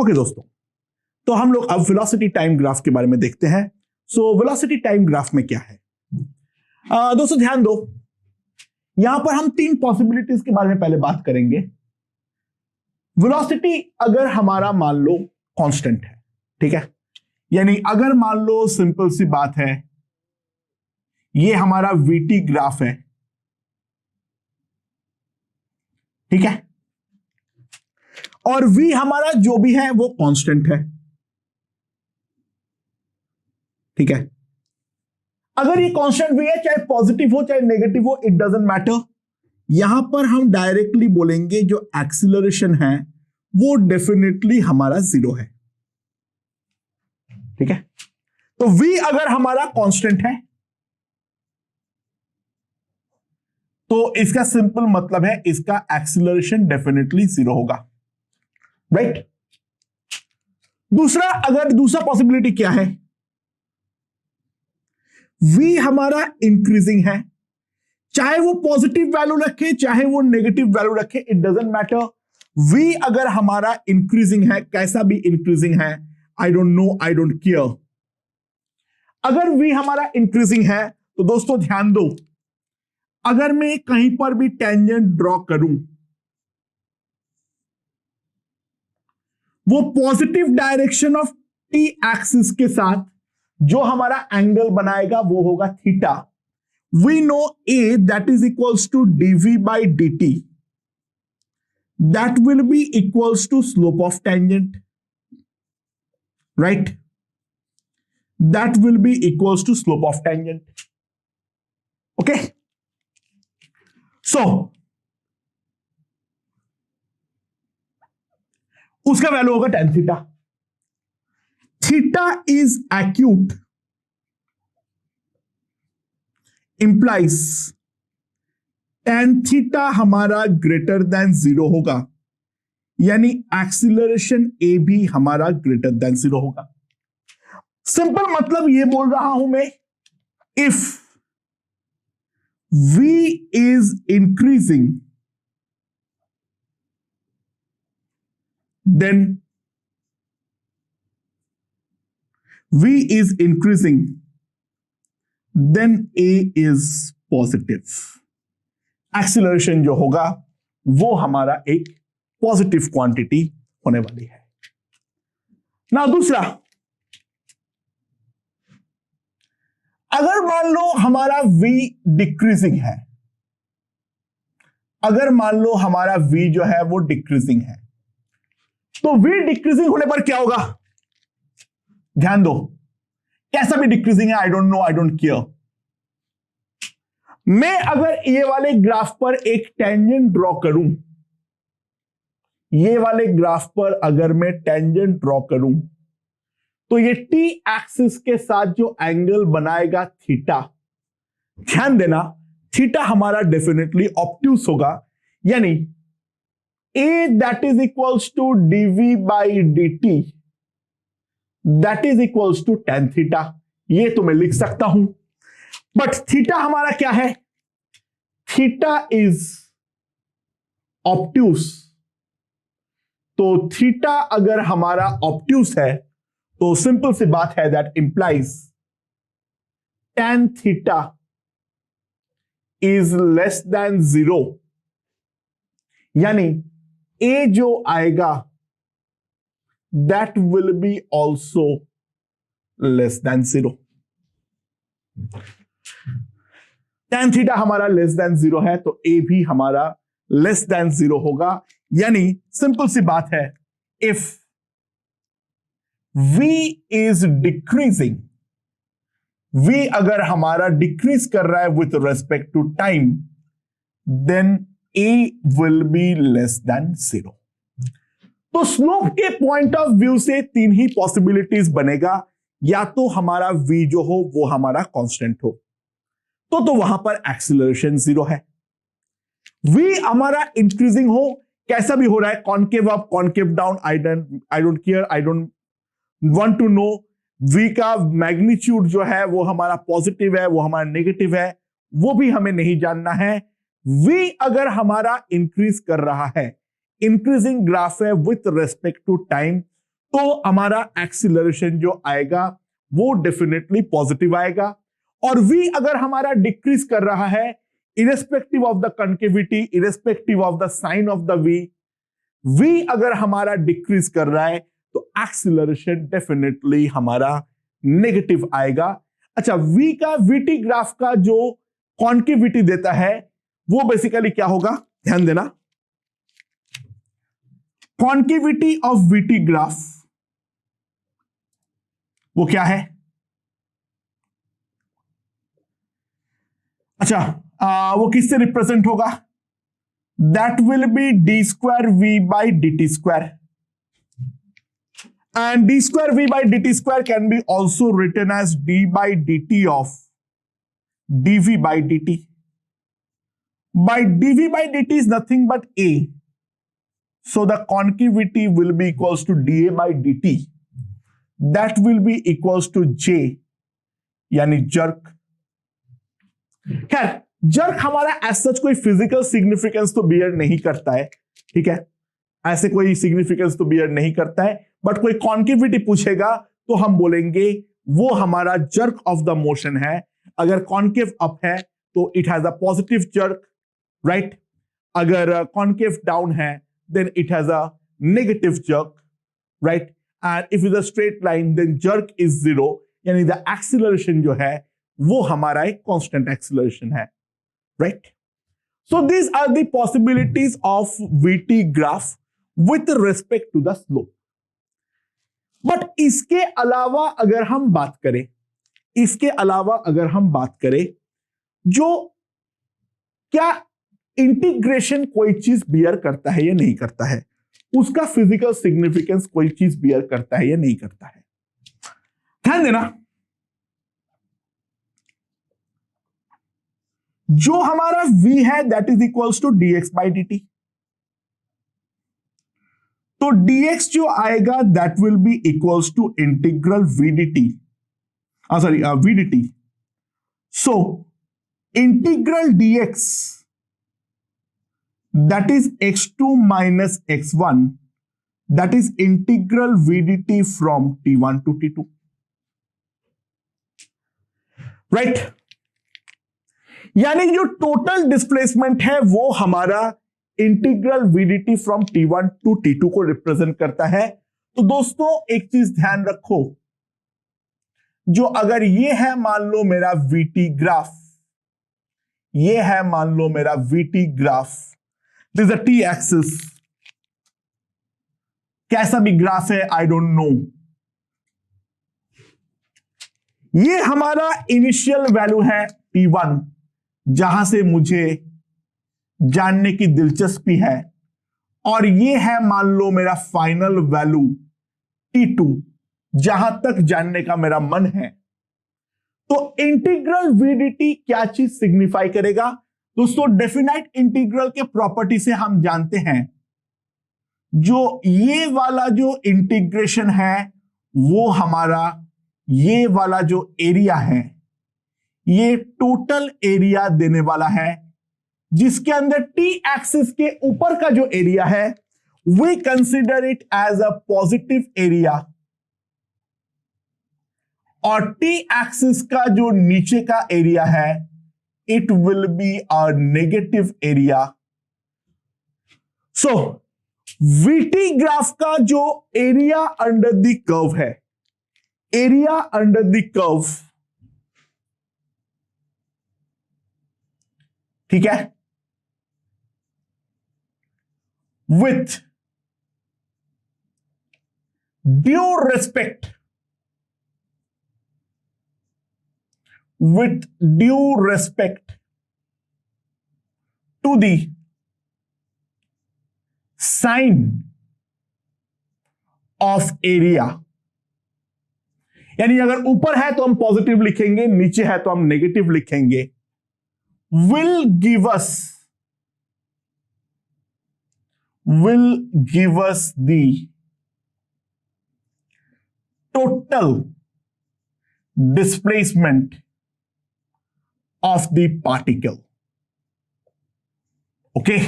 Okay दोस्तों, तो हम लोग अब वेलोसिटी टाइम ग्राफ के बारे में देखते हैं। सो वेलोसिटी टाइम ग्राफ में क्या है? दोस्तों ध्यान दो, यहां पर हम तीन पॉसिबिलिटीज के बारे में पहले बात करेंगे। वेलोसिटी अगर हमारा मान लो कांस्टेंट है, ठीक है, यानी अगर मान लो सिंपल सी बात है, ये हमारा वीटी ग्राफ है, ठीक है, और v हमारा जो भी है वो कांस्टेंट है, ठीक है। अगर ये कांस्टेंट v है, चाहे पॉजिटिव हो चाहे नेगेटिव हो, इट डजंट मैटर। यहां पर हम डायरेक्टली बोलेंगे जो एक्सीलरेशन है वो डेफिनेटली हमारा जीरो है, ठीक है। तो v अगर हमारा कांस्टेंट है तो इसका सिंपल मतलब है इसका एक्सीलरेशन डेफिनेटली जीरो होगा, राइट। दूसरा पॉसिबिलिटी क्या है? v हमारा इंक्रीजिंग है, चाहे वो पॉजिटिव वैल्यू रखे चाहे वो नेगेटिव वैल्यू रखे, इट डजंट मैटर। v अगर हमारा इंक्रीजिंग है, कैसा भी इंक्रीजिंग है, I don't know, I don't care. अगर v हमारा इंक्रीजिंग है तो दोस्तों ध्यान दो, अगर मैं कहीं पर भी टेंजेंट ड्रॉ करूं, वो positive direction of T axis के साथ जो हमारा एंगल बनाएगा वो होगा theta. We know a that is equals to dv by dt, that will be equals to slope of tangent, right, that will be equals to slope of tangent. Okay, so उसका value होगा tan theta. Theta is acute implies tan theta हमारा greater than zero होगा, यानी acceleration a भी हमारा greater than zero होगा। Simple मतलब ये बोल रहा हूं मैं, if v is increasing then a is positive। Acceleration जो होगा वो हमारा एक पॉजिटिव क्वांटिटी होने वाली है ना। दूसरा, अगर मान लो हमारा v डिक्रीजिंग है, अगर मान लो हमारा v जो है वो डिक्रीजिंग है, तो v डिक्रीजिंग होने पर क्या होगा? ध्यान दो, कैसा भी डिक्रीजिंग है, I don't know, I don't care. मैं अगर ये वाले ग्राफ पर एक टेंजेंट ड्रॉ करूं, ये वाले ग्राफ पर अगर मैं टेंजेंट ड्रॉ करूं, तो ये टी एक्सिस के साथ जो एंगल बनाएगा थीटा, ध्यान देना थीटा हमारा डेफिनेटली ऑब्ट्यूस होगा, यानी a that is equals to dv by dt that is equals to tan theta. ये तो मैं लिख सकता हूं, बट थीटा हमारा क्या है? Theta is obtuse. तो थीटा अगर हमारा ऑब्ट्यूस है तो सिंपल सी बात है that implies tan theta is less than zero, यानी ए जो आएगा that will B also less than zero. tan theta हमारा लेस देन जीरो है तो ए भी हमारा लेस देन जीरो होगा, यानी सिंपल सी बात है, if v is decreasing, v अगर हमारा डिक्रीज कर रहा है with respect to time, then a will be less than zero. तो स्लोप के पॉइंट ऑफ व्यू से तीन ही पॉसिबिलिटीज बनेगा, या तो हमारा v जो हो वो हमारा कांस्टेंट हो, तो वहां पर एक्सीलरेशन जीरो है। v हमारा इंक्रीजिंग हो, कैसा भी हो रहा है, concave up concave down, I don't care, I don't want to know. v का मैग्नीट्यूड जो है वो हमारा पॉजिटिव है, वो हमारा नेगेटिव है, वो भी हमें नहीं जानना है। v अगर हमारा इंक्रीज कर रहा है, इंक्रीजिंग ग्राफ है विथ रेस्पेक्ट टू टाइम, तो हमारा एक्सीलरेशन जो आएगा वो डेफिनेटली पॉजिटिव आएगा। और v अगर हमारा डिक्रीज कर रहा है irrespective of the concavity, irrespective of the sign of the v अगर हमारा डिक्रीज कर रहा है तो एक्सीलरेशन डेफिनेटली हमारा नेगेटिव आएगा। अच्छा, v का vt ग्राफ का जो कॉन्केविटी देता है वो बेसिकली क्या होगा, ध्यान देना। कॉन्केविटी ऑफ vt ग्राफ वो क्या है? अच्छा, वो किससे रिप्रेजेंट होगा? That will be d square v by d t square, and d square v by d t square can be also written as d by d t of dv by dt. By dv by dt is nothing but a, so the concavity will be equals to dA by dt. That will be equals to j, यानी jerk. खैर, jerk हमारा as such कोई physical significance तो beer नहीं करता है, ठीक है, ऐसे कोई सिग्निफिकेंस तो बियर नहीं करता है, बट कोई कॉन्केविटी पूछेगा तो हम बोलेंगे वो हमारा जर्क ऑफ द मोशन है। अगर कॉन्केव अप है तो it has a positive jerk, right? अगर कॉन्केव डाउन है then it has a negative jerk, right? And if is a straight line then jerk is zero, यानी the acceleration जो है वो हमारा एक कांस्टेंट एक्सीलरेशन है, right? So these are the possibilities of VT graph with respect to the slope. But इसके अलावा अगर हम बात करें, इसके अलावा अगर हम बात करें, जो क्या इंटीग्रेशन कोई चीज बियर करता है या नहीं करता है, उसका फिजिकल सिग्निफिकेंस कोई चीज बियर करता है या नहीं करता है, ध्यान देना। जो हमारा v है that is equals to dx by dt, तो dx जो आएगा that will be equals to integral vdt, vdt. So integral dx that is x2 minus x1, that is integral vdt from t1 to t2, right? यानी जो total displacement है वो हमारा integral vdt from t1 to t2 को represent करता है। तो दोस्तों एक चीज ध्यान रखो, जो अगर ये है मान लो मेरा वीटी ग्राफ, ये है मान लो मेरा VT graph, this a T axis, कैसा भी ग्राफ है आई डोंट नो, ये हमारा इनिशियल वैल्यू है t1 जहां से मुझे जानने की दिलचस्पी है, और ये है मान लो मेरा फाइनल वैल्यू t2 जहां तक जानने का मेरा मन है। तो इंटीग्रल vdt क्या चीज सिग्निफाई करेगा दोस्तों? डेफिनाइट इंटीग्रल के प्रॉपर्टी से हम जानते हैं जो ये वाला जो इंटीग्रेशन है वो हमारा ये वाला जो एरिया है ये टोटल एरिया देने वाला है, जिसके अंदर टी एक्सिस के ऊपर का जो एरिया है we consider it as a positive area, और टी एक्सिस का जो नीचे का एरिया है it will be a negative area. So VT graph का जो एरिया अंडर द कर्व है, एरिया अंडर द कर्व, ठीक है, with due respect, with due respect to the sign of area, यानी अगर ऊपर है तो हम पॉजिटिव लिखेंगे, नीचे है तो हम नेगेटिव लिखेंगे, will give us the total displacement of the particle. Okay,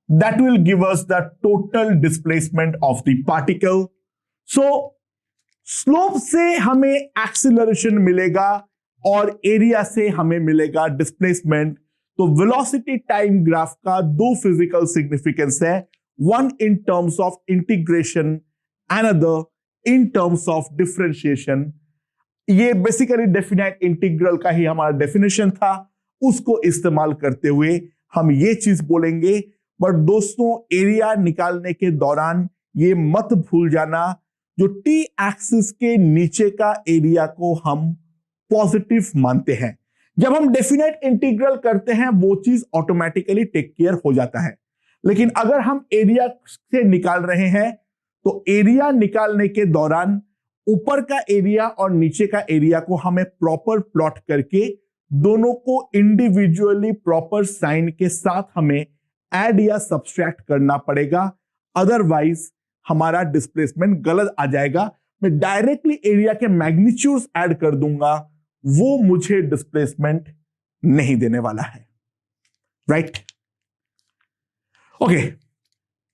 that will give us the total displacement of the particle. So slope से हमें एक्सीलरेशन मिलेगा और एरिया से हमें मिलेगा डिस्प्लेसमेंट। तो वेलोसिटी टाइम ग्राफ का दो फिजिकल सिग्निफिकेंस है, one in terms of integration, another in terms of differentiation. ये बेसिकली डेफिनेट इंटीग्रल का ही हमारा डेफिनेशन था, उसको इस्तेमाल करते हुए हम ये चीज बोलेंगे। बट दोस्तों, एरिया निकालने के दौरान ये मत भूल जाना, जो टी एक्सिस के नीचे का एरिया को हम पॉजिटिव मानते हैं। जब हम डेफिनेट इंटीग्रल करते हैं वो चीज ऑटोमेटिकली टेक केयर हो जाता है, लेकिन अगर हम एरिया से निकाल रहे हैं तो एरिया निकालने के दौरान ऊपर का एरिया और नीचे का एरिया को हमें प्रॉपर प्लॉट करके दोनों को इंडिविजुअली प्रॉपर साइन के साथ हमें ऐड या सब्सट्रैक्ट करना पड़ेगा, अदरवाइज हमारा डिस्प्लेसमेंट गलत आ जाएगा। मैं डायरेक्टली एरिया के मैग्नीट्यूड्स ऐड कर दूंगा, वो मुझे डिस्प्लेसमेंट नहीं देने वाला है, right? Okay,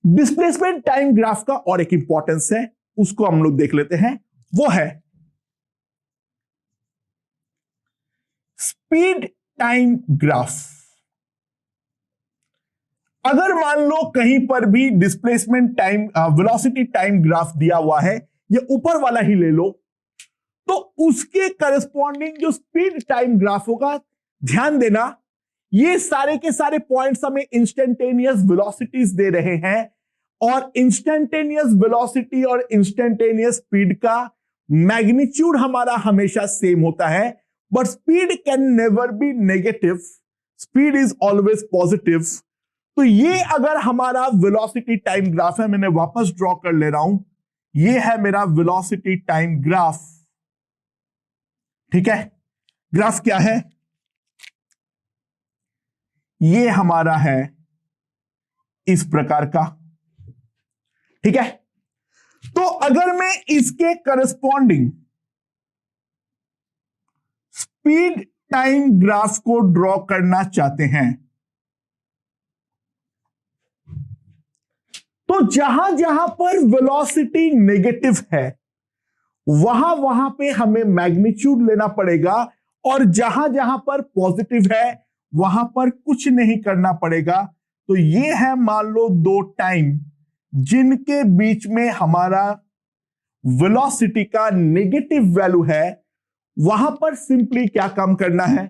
displacement time graph का और एक इंपॉर्टेंस है, उसको हम लोग देख लेते हैं। वो है स्पीड टाइम ग्राफ। अगर मान लो कहीं पर भी displacement time velocity time graph दिया हुआ है, ये ऊपर वाला ही ले लो, तो उसके करस्पॉन्डिंग जो स्पीड टाइम ग्राफ होगा, ध्यान देना ये सारे के सारे पॉइंट्स हमें इंस्टेंटेनियस वेलोसिटीज दे रहे हैं, और इंस्टेंटेनियस वेलोसिटी और इंस्टेंटेनियस स्पीड का मैग्नीट्यूड हमारा हमेशा सेम होता है, but speed can never be negative, speed is always positive. तो ये अगर हमारा वेलोसिटी टाइम ग्राफ है, मैंने वापस ड्रॉ कर ले रहा हूं, ये है मेरा वेलोसिटी टाइम ग्राफ, ठीक है? ग्राफ क्या है? ये हमारा है इस प्रकार का, ठीक है? तो अगर मैं इसके करस्पॉन्डिंग स्पीड टाइम ग्राफ को ड्रॉ करना चाहते हैं, तो जहां जहां पर वेलोसिटी नेगेटिव है वहां वहां पे हमें मैग्नीट्यूड लेना पड़ेगा, और जहां जहां पर पॉजिटिव है वहां पर कुछ नहीं करना पड़ेगा। तो ये है मान लो दो टाइम जिनके बीच में हमारा वेलोसिटी का नेगेटिव वैल्यू है, वहां पर सिंपली क्या काम करना है,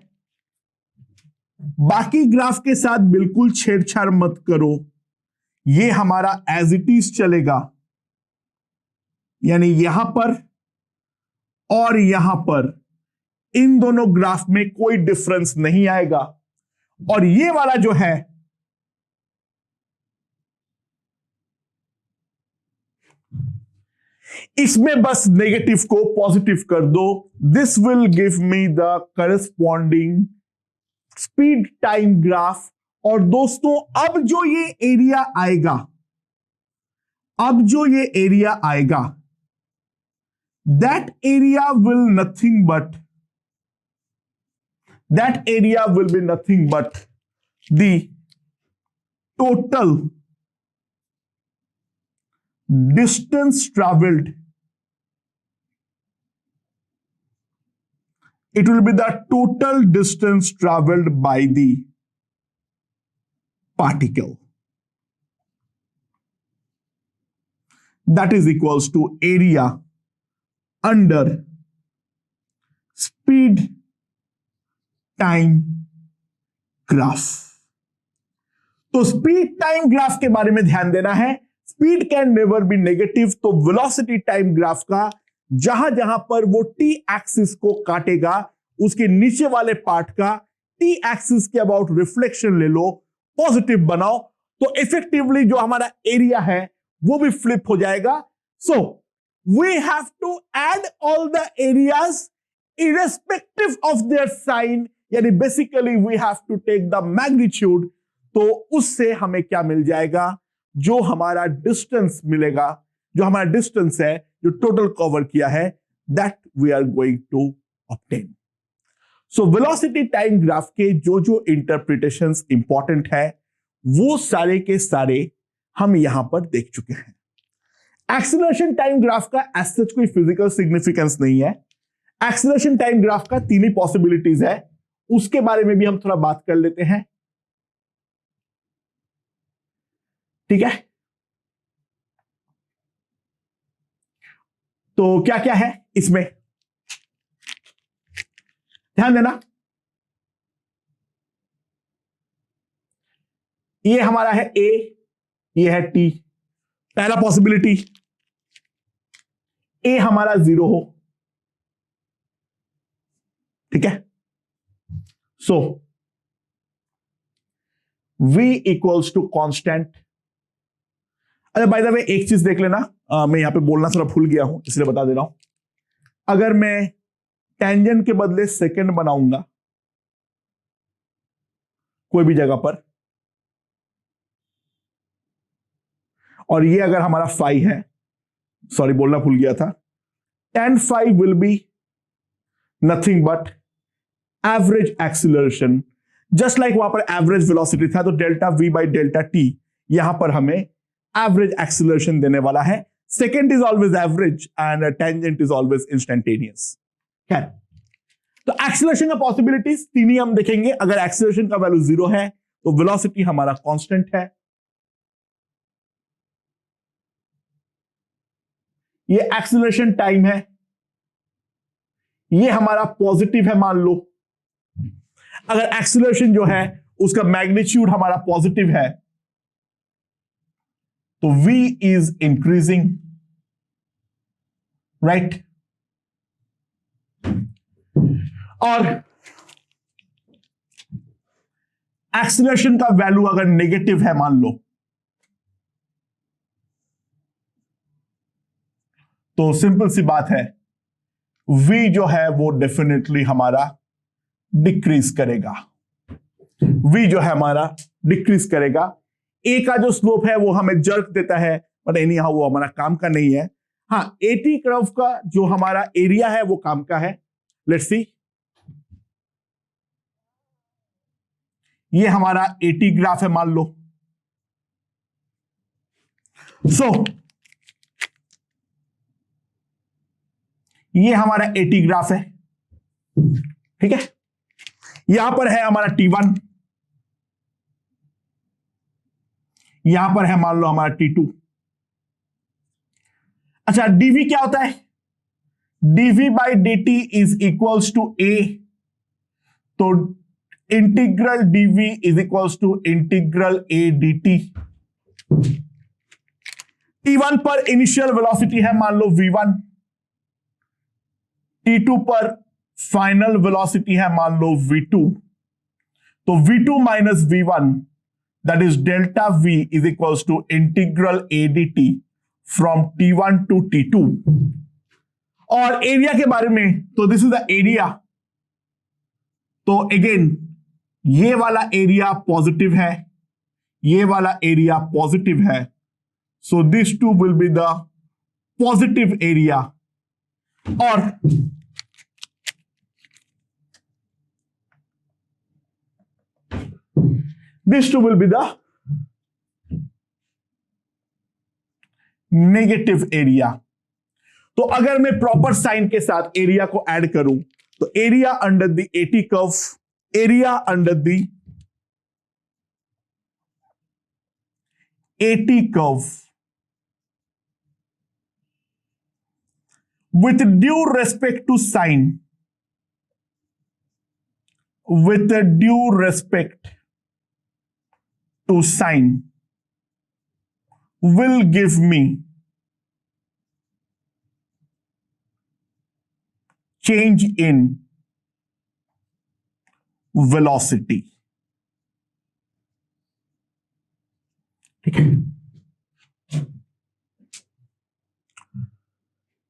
बाकी ग्राफ के साथ बिल्कुल छेड़छाड़ मत करो, ये हमारा एज इट इज चलेगा, यानी यहां पर और यहां पर इन दोनों ग्राफ में कोई डिफरेंस नहीं आएगा, और ये वाला जो है इसमें बस नेगेटिव को पॉजिटिव कर दो। This will give me the corresponding speed time graph. और दोस्तों, अब जो ये एरिया आएगा, अब जो ये एरिया आएगा, that area will be nothing but the total distance traveled. It will be the total distance traveled by the particle. That is equals to area under speed time graph. तो speed time graph के बारे में ध्यान देना है, speed can never be negative. तो velocity time graph का जहां जहां पर वो टी एक्सिस को काटेगा, उसके नीचे वाले पार्ट का टी एक्सिस के अबाउट रिफ्लेक्शन ले लो, पॉजिटिव बनाओ, तो इफेक्टिवली जो हमारा एरिया है वो भी फ्लिप हो जाएगा। So we have to add all the areas irrespective of their sign, यानी basically we have to take the magnitude. तो उससे हमें क्या मिल जाएगा, जो हमारा डिस्टेंस मिलेगा, जो हमारा डिस्टेंस है जो टोटल कवर किया है, that we are going to obtain. So velocity time graph के जो जो इंटरप्रिटेशंस इंपॉर्टेंट है वो सारे के सारे हम यहां पर देख चुके हैं। एक्सीलरेशन टाइम ग्राफ का एज सच कोई फिजिकल सिग्निफिकेंस नहीं है। एक्सीलरेशन टाइम ग्राफ का तीन ही पॉसिबिलिटीज है, उसके बारे में भी हम थोड़ा बात कर लेते हैं। ठीक है, तो क्या क्या है इसमें, ध्यान देना। ये हमारा है ए, ये है टी। पहला पॉसिबिलिटी, ए हमारा 0 हो। ठीक है, सो v इक्वल्स टू कांस्टेंट। अच्छा बाय द वे एक चीज देख लेना, मैं यहां पे बोलना थोड़ा भूल गया हूं इसलिए बता दे रहा हूं। अगर मैं टेंजेंट के बदले सेकंड बनाऊंगा कोई भी जगह पर, और ये अगर हमारा फाई है, सॉरी बोलना भूल गया था, tan phi will be nothing but average acceleration. Just like वहां पर एवरेज वेलोसिटी था, तो delta v by delta T यहां पर हमें एवरेज एक्सीलरेशन देने वाला है। Second is always average and tangent is always instantaneous. खैर, तो एक्सीलरेशन का पॉसिबिलिटीज तीन ही हम देखेंगे। अगर एक्सीलरेशन का वैल्यू 0 है तो वेलोसिटी हमारा कांस्टेंट है। ये एक्सीलरेशन टाइम है, ये हमारा पॉजिटिव है मान लो। अगर एक्सीलरेशन जो है उसका मैग्नीट्यूड हमारा पॉजिटिव है तो v इज इंक्रीजिंग, राइट। और एक्सीलरेशन का वैल्यू अगर नेगेटिव है मान लो, तो सिंपल सी बात है v जो है वो डेफिनेटली हमारा डिक्रीज करेगा। v जो है हमारा डिक्रीज करेगा। a का जो स्लोप है वो हमें जर्क देता है, बट एनी हाउ वो हमारा काम का नहीं है। हाँ, एटी कर्व का जो हमारा एरिया है वो काम का है। लेट्स सी, ये हमारा एटी ग्राफ है मान लो। सो ये हमारा एटी ग्राफ है। ठीक है, यहां पर है हमारा T1, यहां पर है मान लो हमारा T2। अच्छा, dv क्या होता है? dv by dt is equals to a, तो integral dv is equals to integral a dt। T1 पर इनिशियल वेलोसिटी है मान लो v1, T2 पर फाइनल वेलोसिटी है मान लो v2, तो v2 minus v1 that is delta v is equals to integral a dt from T1 to T2। और area के बारे में, तो दिस इज द एरिया। तो अगेन ये वाला एरिया पॉजिटिव है, ये वाला एरिया पॉजिटिव है, so this two will be the positive area. और this two will be the negative area. तो अगर मैं प्रॉपर साइन के साथ एरिया को ऐड करूं, तो area under the eighty curve, area under the eighty curve with due respect to sine, with due respect to sine will give me change in velocity। ठीक है,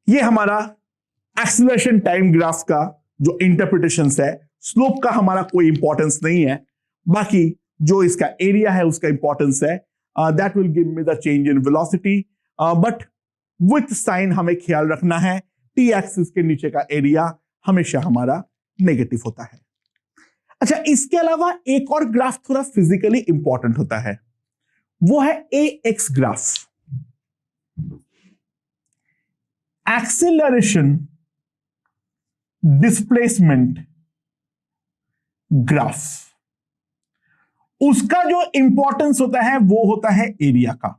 ये हमारा एक्सीलरेशन टाइम ग्राफ का जो interpretation है। Slope का हमारा कोई इंपॉर्टेंस नहीं है, बाकी जो इसका एरिया है उसका इंपॉर्टेंस है। That will give me the change in velocity, but with sign हमें ख्याल रखना है टी एक्सिस के नीचे का एरिया हमेशा हमारा नेगेटिव होता है। अच्छा, इसके अलावा एक और ग्राफ थोड़ा फिजिकली इंपॉर्टेंट होता है। वो है AX graph, acceleration displacement graph. उसका जो इंपॉर्टेंस होता है वो होता है एरिया का।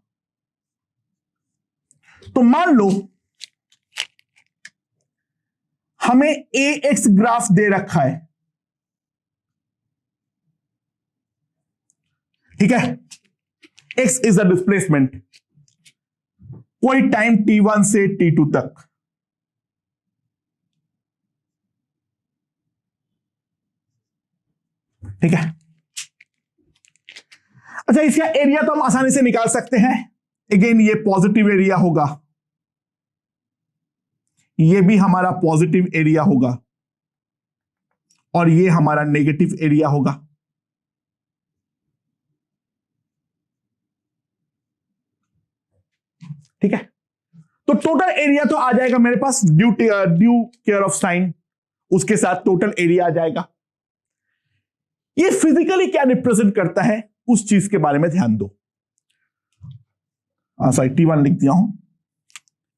तो मान लो हमें AX ग्राफ दे रखा है, ठीक है, X इज द डिस्प्लेसमेंट, कोई टाइम T1 से T2 तक, ठीक है। अच्छा, इसका एरिया तो हम आसानी से निकाल सकते हैं। अगेन ये पॉजिटिव एरिया होगा, ये भी हमारा पॉजिटिव एरिया होगा, और ये हमारा नेगेटिव एरिया होगा। ठीक है, तो टोटल एरिया तो आ जाएगा मेरे पास ड्यू केयर ऑफ साइन, उसके साथ टोटल एरिया आ जाएगा। ये फिजिकली क्या रिप्रेजेंट करता है उस चीज के बारे में ध्यान दो। सॉरी, T1 लिख दिया हूं,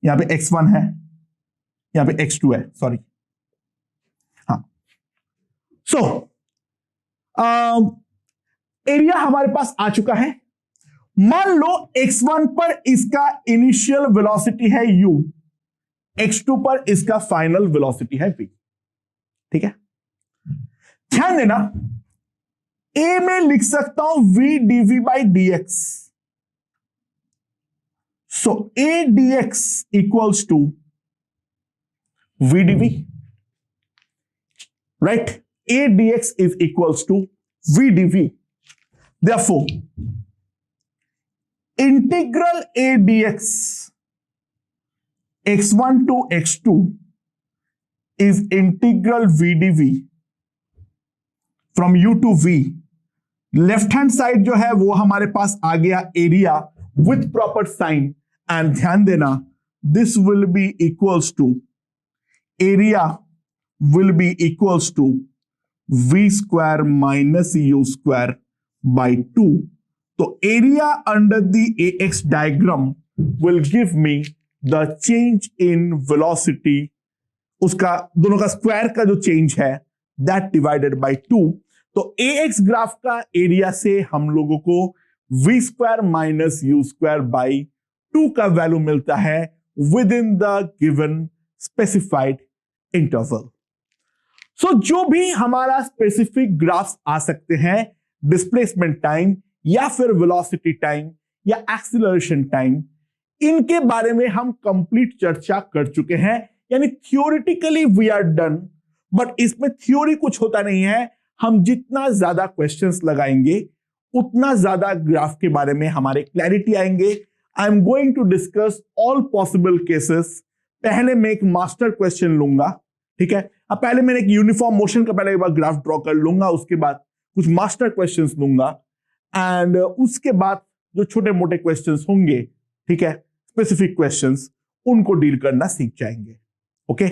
यहां पे X1 है, यहां पे X2 है, सॉरी। हाँ, सो एरिया हमारे पास आ चुका है। मान लो X1 पर इसका इनिशियल वेलोसिटी है u, X2 पर इसका फाइनल वेलोसिटी है v। ठीक है, ध्यान देना, A में लिख सकता हूं v dv by dx, so A dx equals to v dv, right? A dx is equals to v dv. Therefore, integral A dx x1 to x2 is integral v dv from u to v। Left hand side जो है वो हमारे पास आ गया area with proper sign, and ध्यान देना this will be equals to, area will be equals to v square minus u square by 2। तो area under the AX diagram will give me the change in velocity, उसका दोनों का square का जो change है that divided by 2। तो AX graph का area से हम लोगों को v square minus u square by 2 का वैल्यू मिलता है within the given specified interval. So जो भी हमारा स्पेसिफिक ग्राफ्स आ सकते हैं, डिस्प्लेसमेंट टाइम या फिर वेलोसिटी टाइम या एक्सीलरेशन टाइम, इनके बारे में हम कंप्लीट चर्चा कर चुके हैं। यानी theoretically we are done, but इसमें थ्योरी कुछ होता नहीं है। हम जितना ज्यादा क्वेश्चंस लगाएंगे उतना ज्यादा ग्राफ के बारे में हमारे क्लैरिटी आएंगे। I am going to discuss all possible cases. पहले मैं एक मास्टर क्वेश्चन लूंगा, ठीक है, अब पहले मैं एक यूनिफॉर्म मोशन का पहले एक बार ग्राफ ड्रॉ कर लूंगा, उसके बाद कुछ मास्टर क्वेश्चंस लूंगा, एंड उसके बाद जो छोटे मोटे क्वेश्चंस होंगे, ठीक है, स्पेसिफिक क्वेश्चंस, उनको डील करना सीख जाएंगे। ओके